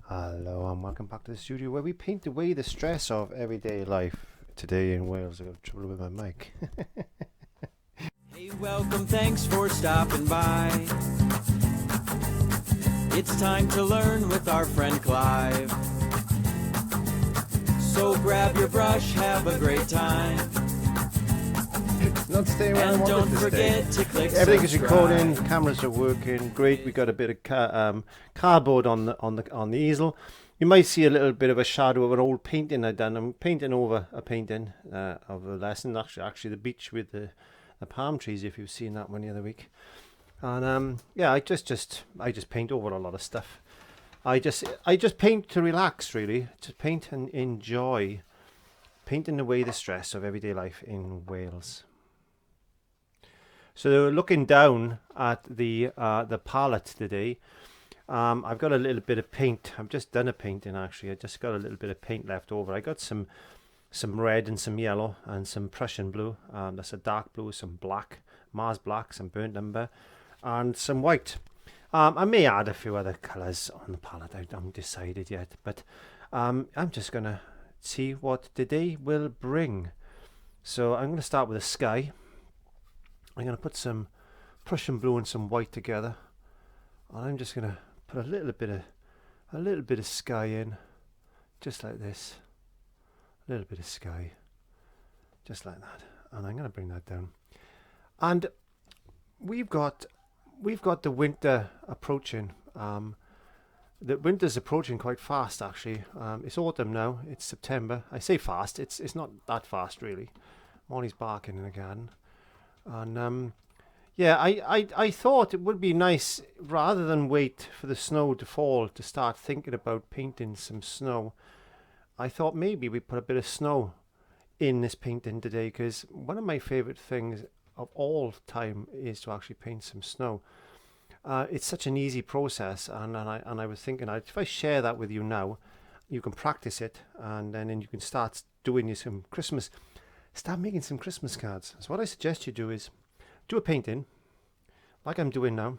Hello and welcome back to the studio where we paint away the stress of everyday life. Today in Wales I got trouble with my mic. Hey, welcome, thanks for stopping by. It's time to learn with our friend Clive. So grab your brush, have a great time. Not staying where I And wanted don't to forget stay. to click Everything is subscribe. recording, cameras are working, great. We got a bit of cardboard on the easel. You might see a little bit of a shadow of an old painting I've done. I'm painting over a painting of a lesson, actually the beach with the palm trees, if you've seen that one the other week. And yeah, I just paint over a lot of stuff. I just paint to relax, really, to paint and enjoy painting away the stress of everyday life in Wales. So looking down at the palette today, I've got a little bit of paint. I've just done a painting actually. I just got a little bit of paint left over. I got some red and some yellow and some Prussian blue. That's a dark blue, some black, Mars black, some burnt umber, and some white. I may add a few other colours on the palette. I haven't decided yet, but I'm just gonna see what the day will bring. So I'm gonna start with the sky. I'm going to put some Prussian blue and some white together, and I'm just going to put a little bit of sky in, just like this. A little bit of sky, just like that, and I'm going to bring that down. And we've got the winter approaching. The winter's approaching quite fast, actually. It's autumn now. It's September. I say fast. It's not that fast, really. Molly's barking in the garden. And yeah, I thought it would be nice, rather than wait for the snow to fall to start thinking about painting some snow. I thought maybe we put a bit of snow in this painting today, because one of my favorite things of all time is to actually paint some snow. It's such an easy process, and I was thinking, if I share that with you now, you can practice it, and then you can start doing some Christmas. Start making some Christmas cards. So what I suggest you do is do a painting, like I'm doing now.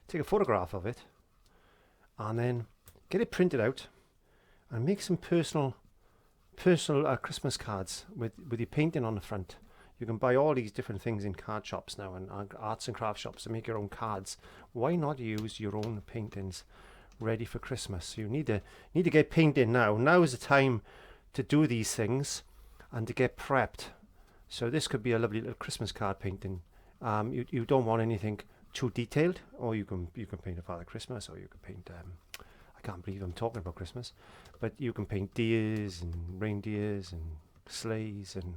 Take a photograph of it, and then get it printed out, and make some personal Christmas cards with your painting on the front. You can buy all these different things in card shops now and arts and craft shops to make your own cards. Why not use your own paintings ready for Christmas? You need to get painting now. Now is the time to do these things and to get prepped. So this could be a lovely little Christmas card painting. You don't want anything too detailed, or you can paint a Father Christmas, or you can paint I can't believe I'm talking about Christmas, but you can paint deers and reindeers and sleighs and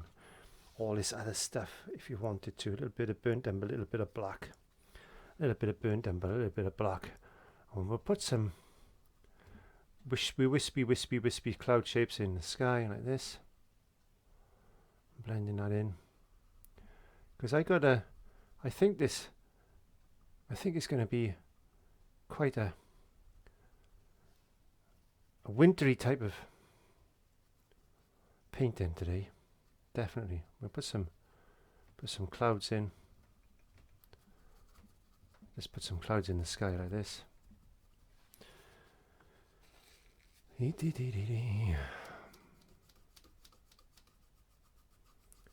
all this other stuff if you wanted to. A little bit of burnt umber, a little bit of black, a little bit of burnt umber, a little bit of black, and we'll put some wispy cloud shapes in the sky like this. Blending that in, because I think it's going to be quite a wintry type of painting today. Definitely, we'll put some clouds in. Just put some clouds in the sky like this.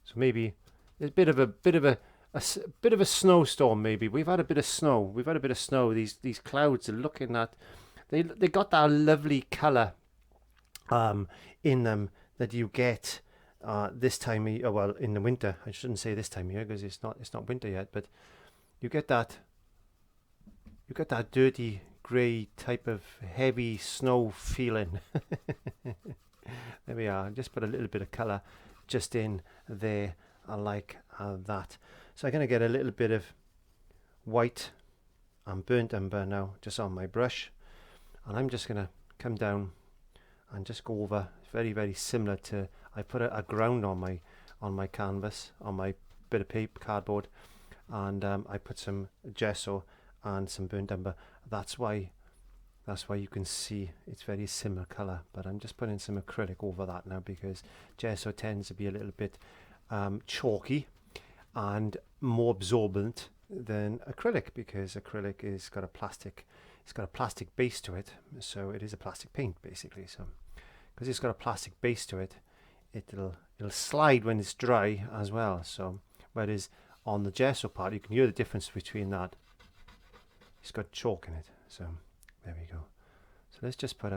So maybe there's a bit of a snowstorm. Maybe we've had a bit of snow. These clouds are looking at. They got that lovely colour in them that you get this time of year. Well, in the winter. I shouldn't say this time of year because it's not winter yet. But you get that dirty grey type of heavy snow feeling. There we are. Just put a little bit of colour just in there. I like that. So I'm going to get a little bit of white and burnt umber now just on my brush, and I'm just going to come down and just go over very similar to I put a ground on my canvas, on my bit of paper cardboard, and I put some gesso and some burnt umber. That's why you can see it's very similar colour, but I'm just putting some acrylic over that now because gesso tends to be a little bit chalky and more absorbent than acrylic, because acrylic is got a plastic it's got a plastic base to it, so it is a plastic paint basically. So because it's got a plastic base to it, it'll slide when it's dry as well. So whereas on the gesso part, you can hear the difference between that. It's got chalk in it. So there we go. So let's put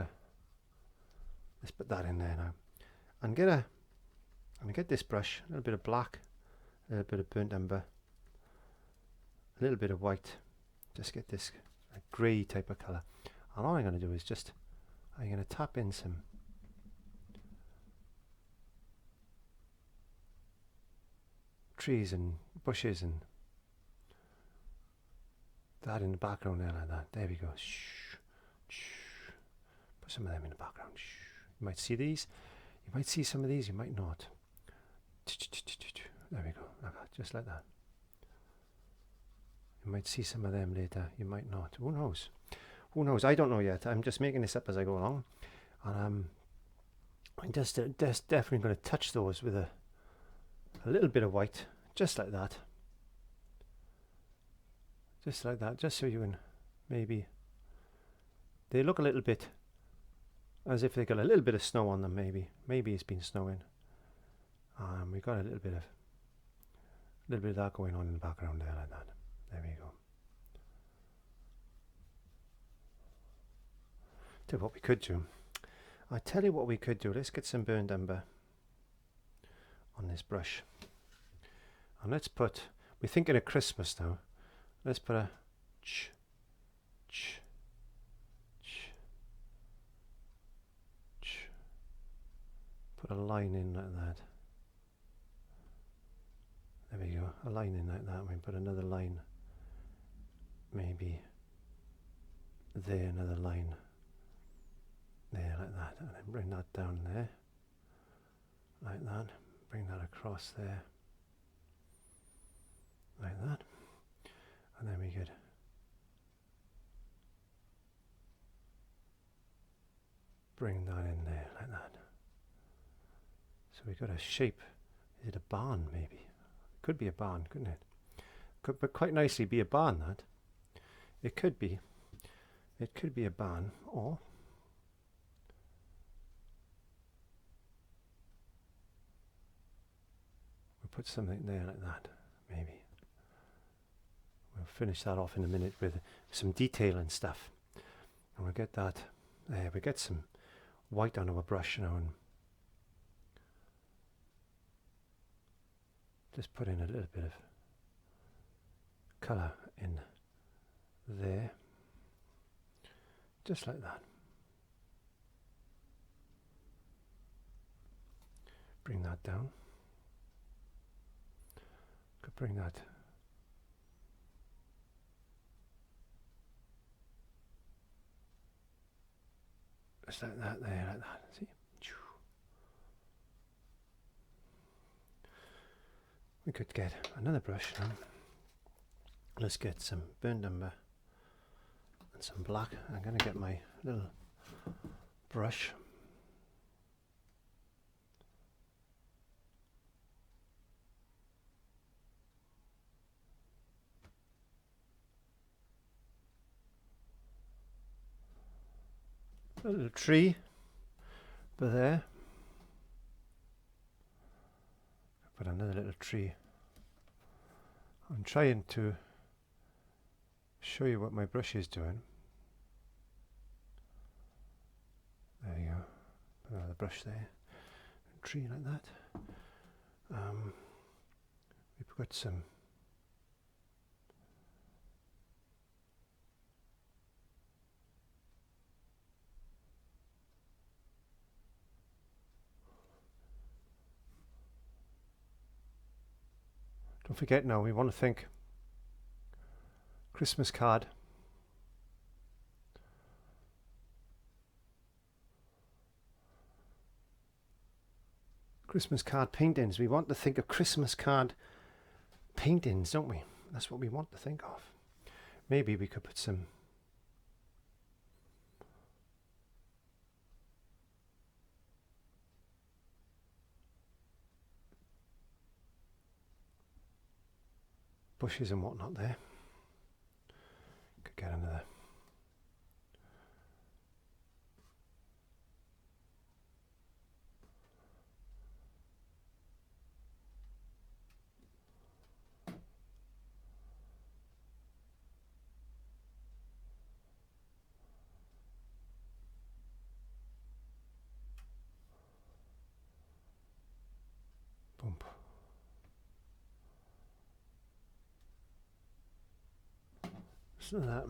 that in there now, and get this brush, a little bit of black, a little bit of burnt umber, a little bit of white. Just get this grey type of colour. And all I'm going to do is I'm going to tap in some trees and bushes and that in the background there, like that. There we go. Shh, shh. Put some of them in the background. Shh. You might see these. You might see some of these. You might not. There we go. Like that. Just like that. You might see some of them later. You might not. Who knows? Who knows? I don't know yet. I'm just making this up as I go along. And I'm just definitely going to touch those with a little bit of white. Just like that. Just like that. Just so you can maybe... They look a little bit as if they got a little bit of snow on them, maybe. Maybe it's been snowing. We got a little bit of that going on in the background there, like that. There we go. Tell you what we could do. I tell you what we could do. Let's get some burnt umber on this brush, and let's put. We're thinking of Christmas now. Let's put a ch, ch, ch, ch. Put a line in like that. There we go. A line in like that. We put another line. Maybe there, another line there, like that, and then bring that down there, like that. Bring that across there, like that, and then we could bring that in there, like that. So we got a shape. Is it a barn? Maybe. Could be a barn, couldn't it? Could, but quite nicely be a barn. That. It could be. It could be a barn, or we'll put something there like that, maybe. We'll finish that off in a minute with some detail and stuff. And we'll get that there. We get some white on our brush now and just put in a little bit of colour in there, just like that. Bring that down. Could bring that just like that there, like that. See? We could get another brush now. Let's get some burnt umber and some black. I'm going to get my little brush. A little tree over there. Put another little tree. I'm trying to show you what my brush is doing. There you go. Put another brush there. A tree like that. We've got some don't forget now, we want to think Christmas card. Christmas card paintings. We want to think of Christmas card paintings, don't we? That's what we want to think of. Maybe we could put some bushes and whatnot there. Could get another Listen to that.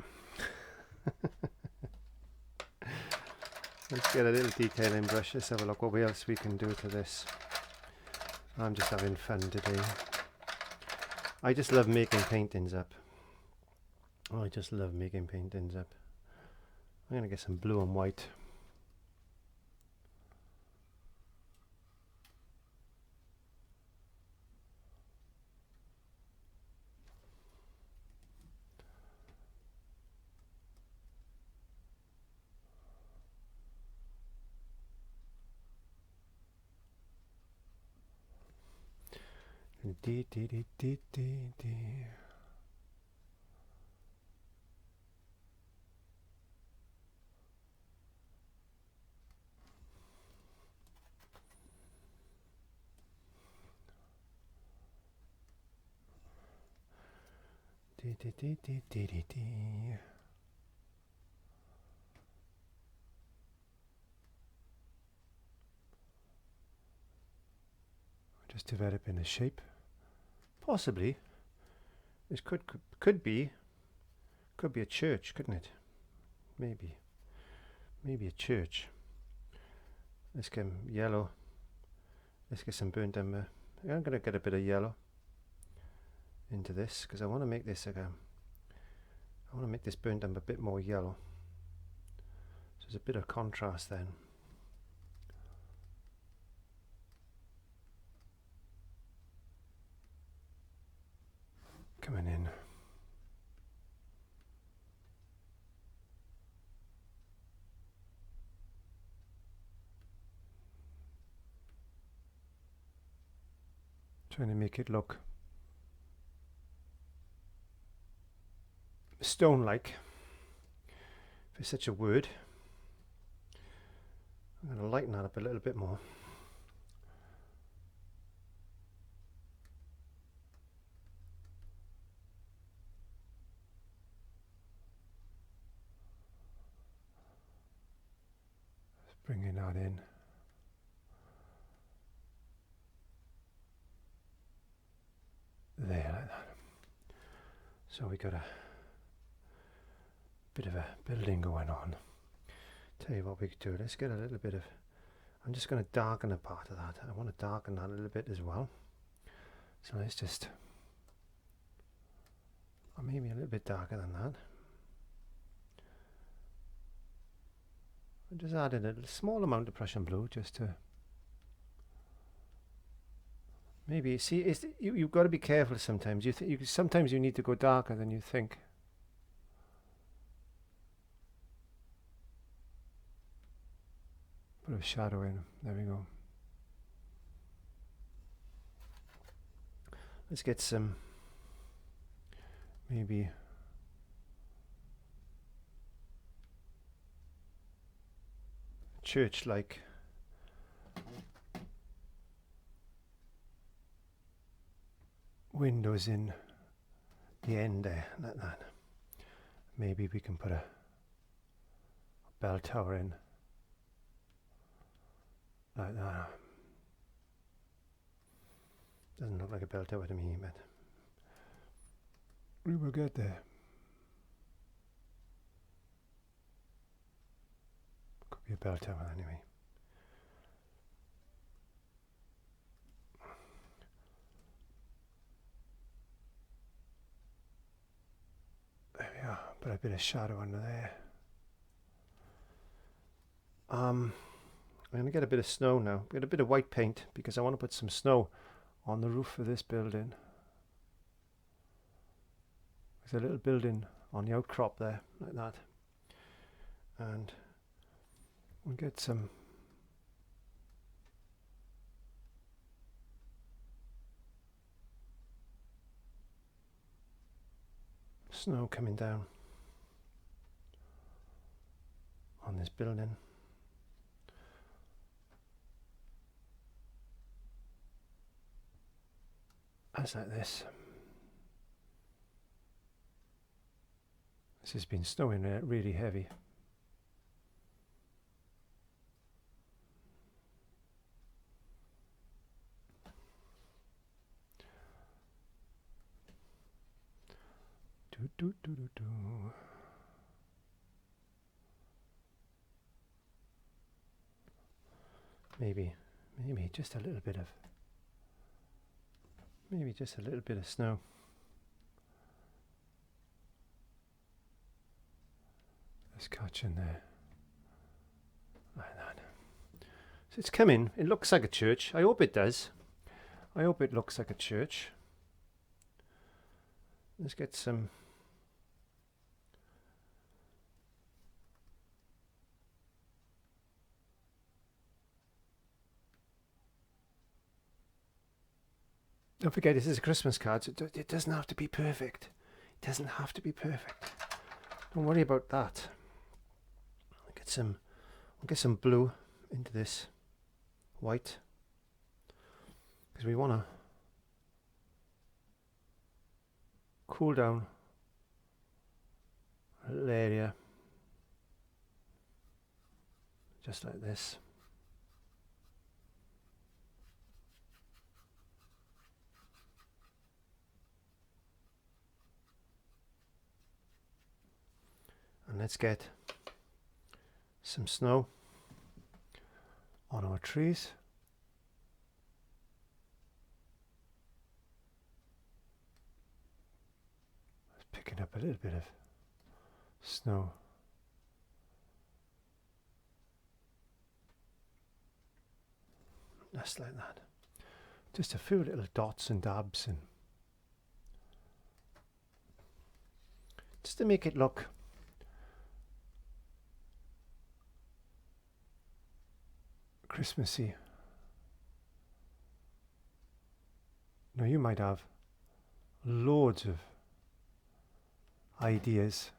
Let's get a little detailing brush. Let's have a look what else we can do to this. I'm just having fun today. I just love making paintings up. Oh, I just love making paintings up. I'm going to get some blue and white. Dee, dee, dee, dee, dee, dee. Dee, dee, dee, dee, dee, dee, dee. Just developing a shape. Possibly. This could be a church, couldn't it? Maybe a church. Let's get yellow. Let's get some burnt umber. I'm going to get a bit of yellow into this because I want to make this like I want to make this burnt umber a bit more yellow. So there's a bit of contrast then. Coming in. Trying to make it look stone-like, if it's such a word. I'm going to lighten that up a little bit more. Just bringing that in. There, like that. So we got a bit of a building going on. Tell you what we could do, let's get a little bit of, I'm just going to darken a part of that. I want to darken that a little bit as well. So let's just, or maybe a little bit darker than that. I'm just adding a small amount of Prussian blue just to, maybe, see, you've got to be careful sometimes. Sometimes you need to go darker than you think. Put a shadow in. There we go. Let's get some, maybe church-like windows in the end there, like that. Maybe we can put a bell tower in, like that. Doesn't look like a bell tower to me, but we will get there. Could be a bell tower anyway. There we are. Put a bit of shadow under there. I'm going to get a bit of snow now. Get a bit of white paint because I want to put some snow on the roof of this building. There's a little building on the outcrop there, like that. And we'll get some snow coming down on this building. As like this. This has been snowing really heavy. Maybe just a little bit of, snow. Let's catch in there. Like that. So it's coming. It looks like a church. I hope it does. I hope it looks like a church. Let's get some. Don't forget, this is a Christmas card, so it doesn't have to be perfect. It doesn't have to be perfect. Don't worry about that. I'll get some blue into this white, because we want to cool down a little area, just like this. And let's get some snow on our trees. Just picking up a little bit of snow. Just like that. Just a few little dots and dabs, and just to make it look Christmassy. Now you might have loads of ideas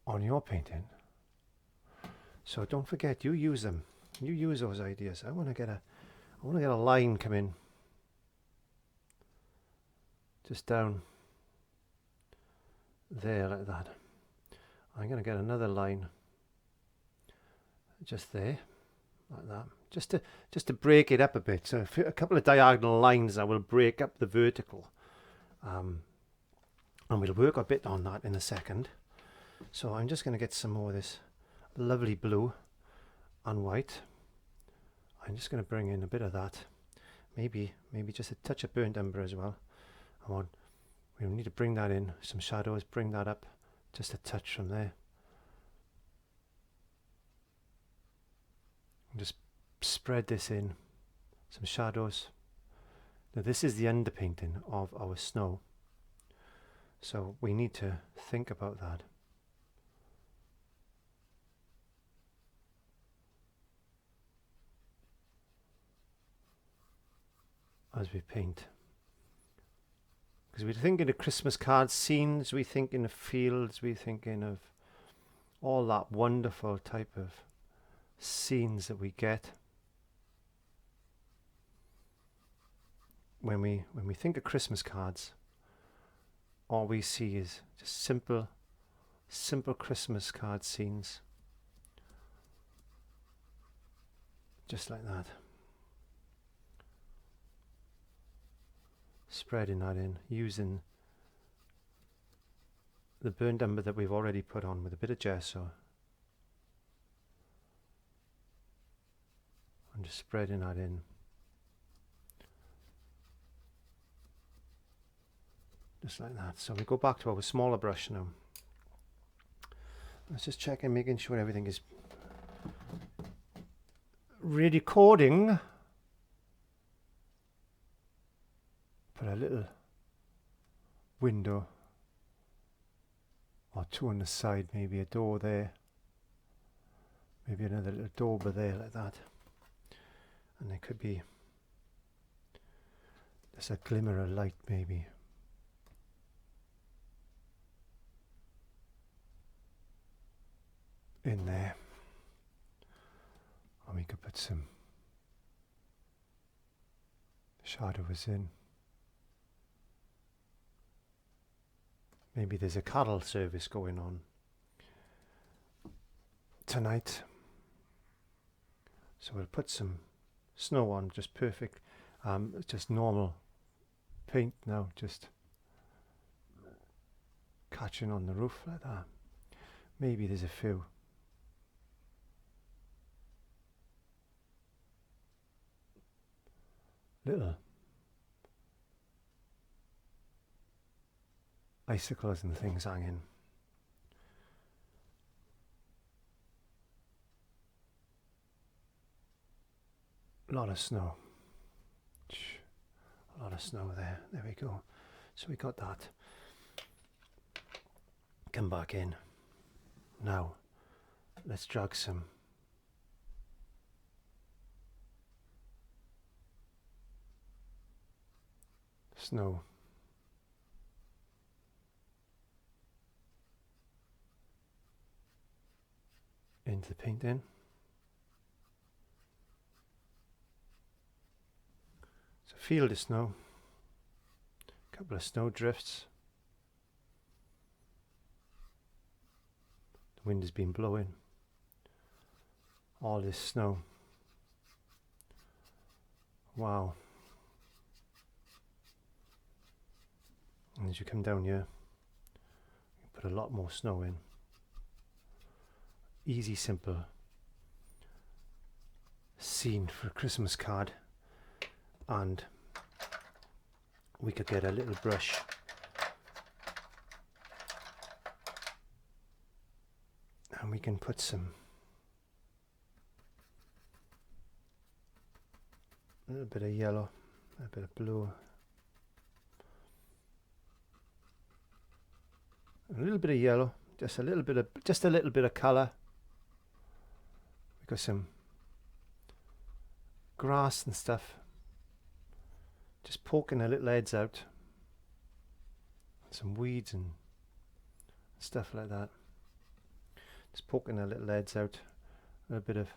on your painting, so don't forget, you use them. You use those ideas. I want to get a line come in just down there like that. I'm going to get another line just there like that, just to break it up a bit. So a couple of diagonal lines that will break up the vertical, and we'll work a bit on that in a second. So I'm just going to get some more of this lovely blue and white. I'm just going to bring in a bit of that, maybe just a touch of burnt umber as well. We need to bring that in, some shadows, bring that up just a touch from there. Just spread this in, some shadows. Now this is the underpainting of our snow, so we need to think about that. As we paint, because we're thinking of Christmas card scenes, we're thinking of fields, we're thinking of all that wonderful type of scenes that we get when we think of Christmas cards. All we see is just simple Christmas card scenes, just like that. Spreading that in, using the burnt umber that we've already put on with a bit of gesso. I'm just spreading that in. Just like that. So we go back to our smaller brush now. Let's just check and making sure everything is recording. Put a little window or two on the side, maybe a door there, maybe another little door over there like that. And there could be just a glimmer of light maybe. In there. And we could put some shadows in. Maybe there's a carol service going on tonight. So we'll put some snow on, just perfect, just normal paint now, just catching on the roof like that. Maybe there's a few. Little icicles and things hanging. A lot of snow. A lot of snow there. There we go. So we got that. Come back in. Now, let's drag some snow into the painting. So feel the snow. A couple of snow drifts. The wind has been blowing all this snow. Wow. And as you come down here, you put a lot more snow in. Easy, simple scene for a Christmas card. And we could get a little brush and we can put some a little bit of yellow, a bit of blue, a little bit of yellow, just a little bit of colour. We've got some grass and stuff, just poking the little heads out, some weeds and stuff like that, just poking the little heads out, a little bit of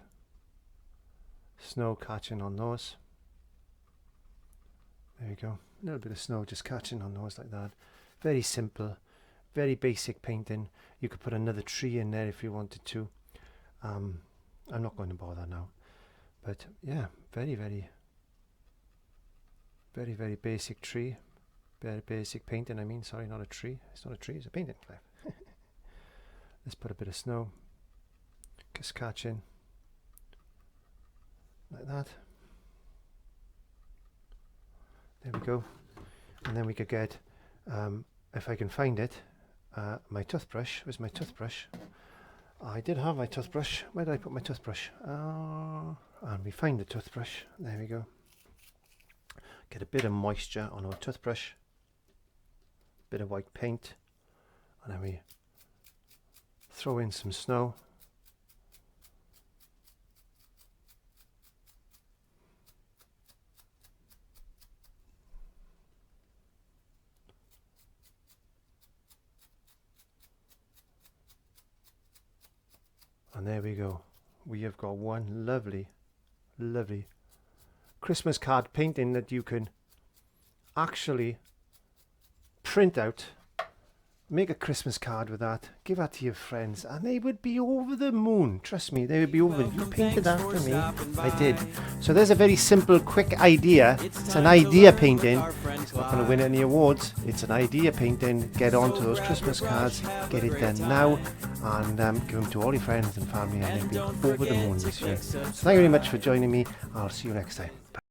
snow catching on those. There you go, a little bit of snow just catching on those like that. Very simple, very basic painting. You could put another tree in there if you wanted to. I'm not going to bother now, but yeah, very basic tree, very basic painting. I mean, sorry, not a tree. It's not a tree, it's a painting. Let's put a bit of snow, just catching like that. There we go. And then we could get, if I can find it, my toothbrush. Where's my toothbrush? I did have my toothbrush. Where did I put my toothbrush? And we find the toothbrush. There we go. Get a bit of moisture on our toothbrush, bit of white paint, and then we throw in some snow. And there we go. We have got one lovely Christmas card painting that you can actually print out, make a Christmas card with that, give that to your friends, and they would be over the moon. Trust me, they would be over. You painted that for me. I did. So there's a very simple, quick idea. It's an idea painting. It's not going to win any awards. It's an idea painting. Get onto those Christmas cards. Get it done now, and give them to all your friends and family, and they'll be over the moon this year. So thank you very much for joining me. I'll see you next time.